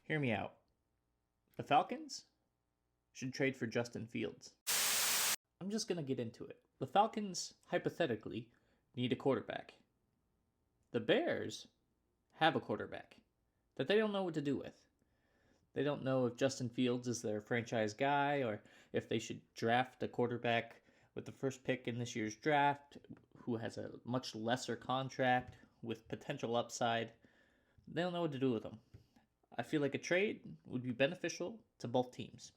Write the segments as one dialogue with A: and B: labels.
A: Hear me out. The Falcons should trade for Justin Fields. I'm just going to get into it. The Falcons, hypothetically, need a quarterback. The Bears have a quarterback that they don't know what to do with. They don't know if Justin Fields is their franchise guy or if they should draft a quarterback with the first pick in this year's draft who has a much lesser contract with potential upside. They don't know what to do with him. I feel like a trade would be beneficial to both teams.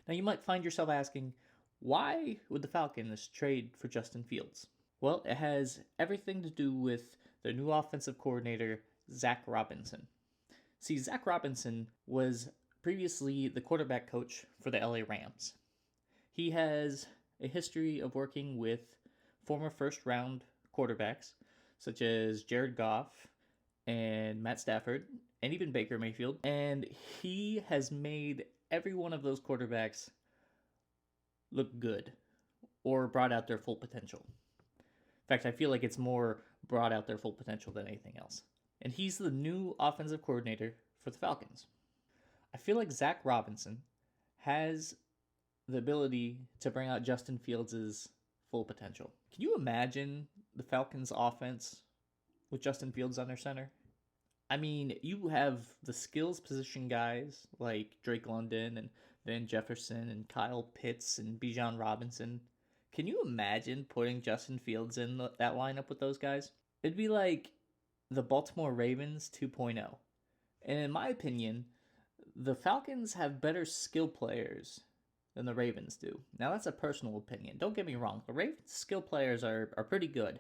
A: Now, you might find yourself asking, why would the Falcons trade for Justin Fields? Well, it has everything to do with their new offensive coordinator, Zack Robinson. See, Zack Robinson was previously the quarterback coach for the LA Rams. He has a history of working with former first-round quarterbacks, such as Jared Goff and Matt Stafford, and even Baker Mayfield, and he has made every one of those quarterbacks look good or brought out their full potential. In fact, I feel like it's more brought out their full potential than anything else. And he's the new offensive coordinator for the Falcons. I feel like Zack Robinson has the ability to bring out Justin Fields' full potential. Can you imagine the Falcons' offense with Justin Fields under center? I mean, you have the skills position guys like Drake London and Van Jefferson and Kyle Pitts and Bijan Robinson. Can you imagine putting Justin Fields in that lineup with those guys? It'd be like the Baltimore Ravens 2.0. And in my opinion, the Falcons have better skill players than the Ravens do. Now, that's a personal opinion. Don't get me wrong. The Ravens' skill players are pretty good.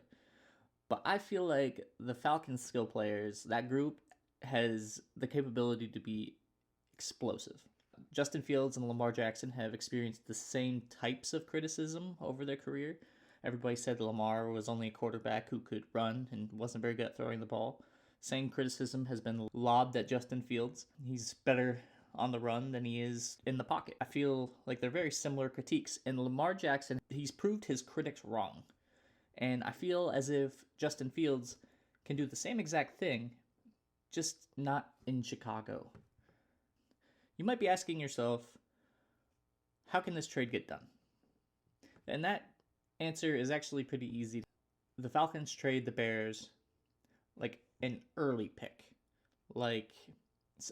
A: But I feel like the Falcons' skill players, that group, has the capability to be explosive. Justin Fields and Lamar Jackson have experienced the same types of criticism over their career. Everybody said Lamar was only a quarterback who could run and wasn't very good at throwing the ball. Same criticism has been lobbed at Justin Fields. He's better on the run than he is in the pocket. I feel like they're very similar critiques. And Lamar Jackson, he's proved his critics wrong. And I feel as if Justin Fields can do the same exact thing, just not in Chicago. You might be asking yourself, how can this trade get done? And that answer is actually pretty easy. The Falcons trade the Bears like an early pick, like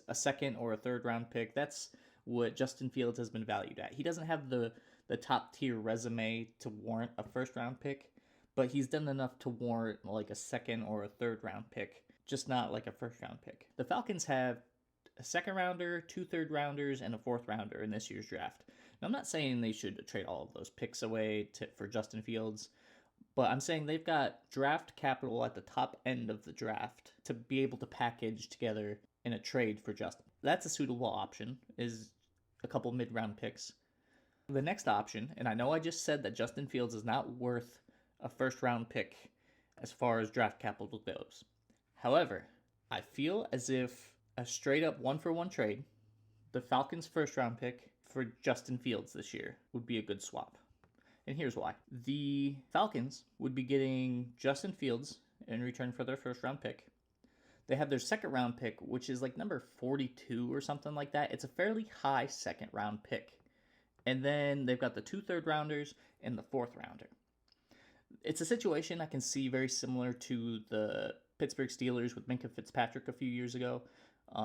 A: a second or a third round pick. That's what Justin Fields has been valued at. He doesn't have the top tier resume to warrant a first round pick, but he's done enough to warrant like a second or a third round pick, just not like a first round pick. The Falcons have a second rounder, 2 third rounders, and a fourth rounder in this year's draft. Now, I'm not saying they should trade all of those picks away for Justin Fields, but I'm saying they've got draft capital at the top end of the draft to be able to package together in a trade for Justin. That's a suitable option, is a couple mid-round picks. The next option, and I know I just said that Justin Fields is not worth a first-round pick as far as draft capital goes. However, I feel as if a straight-up one-for-one trade, the Falcons' first-round pick for Justin Fields this year would be a good swap. And here's why. The Falcons would be getting Justin Fields in return for their first-round pick. They have their second-round pick, which is like number 42 or something like that. It's a fairly high second-round pick. And then they've got the 2 third-rounders and the fourth-rounder. It's a situation I can see very similar to the Pittsburgh Steelers with Minkah Fitzpatrick a few years ago,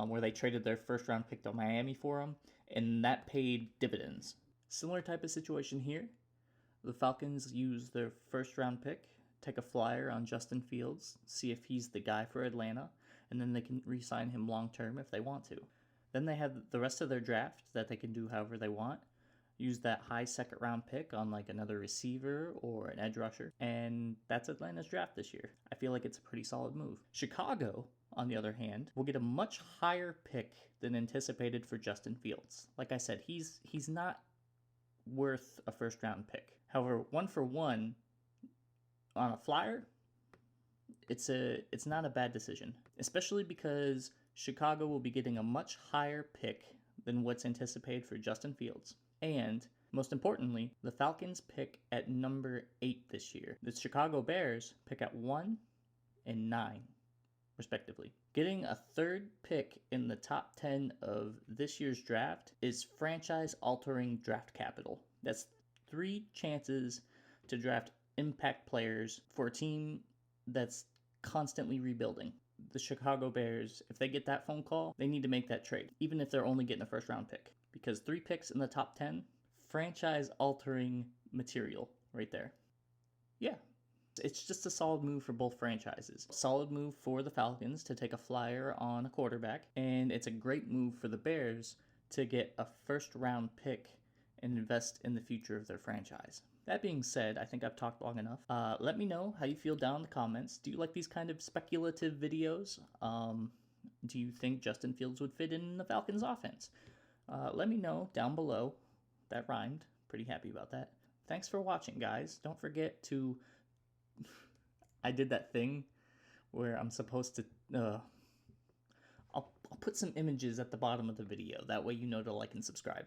A: where they traded their first-round pick to Miami for him, and that paid dividends. Similar type of situation here. The Falcons use their first-round pick, take a flyer on Justin Fields, see if he's the guy for Atlanta, and then they can re-sign him long-term if they want to. Then they have the rest of their draft that they can do however they want. Use that high second-round pick on like another receiver or an edge rusher, and that's Atlanta's draft this year. I feel like it's a pretty solid move. Chicago, on the other hand, will get a much higher pick than anticipated for Justin Fields. Like I said, he's not worth a first-round pick. However, one for one on a flyer, it's not a bad decision, especially because Chicago will be getting a much higher pick than what's anticipated for Justin Fields. And most importantly, the Falcons pick at number 8 this year. The Chicago Bears pick at 1 and 9, respectively. Getting a third pick in the top 10 of this year's draft is franchise-altering draft capital. That's 3 chances to draft impact players for a team that's constantly rebuilding. The Chicago Bears, if they get that phone call, they need to make that trade, even if they're only getting a first-round pick. Because 3 picks in the top 10, franchise-altering material right there. Yeah. It's just a solid move for both franchises. Solid move for the Falcons to take a flyer on a quarterback, and it's a great move for the Bears to get a first-round pick and invest in the future of their franchise. That being said, I think I've talked long enough. Let me know how you feel down in the comments. Do you like these kind of speculative videos? Do you think Justin Fields would fit in the Falcons offense? Let me know down below. That rhymed. Pretty happy about that. Thanks for watching, guys. Don't forget to... I did that thing where I'm supposed to... I'll put some images at the bottom of the video. That way you know to like and subscribe.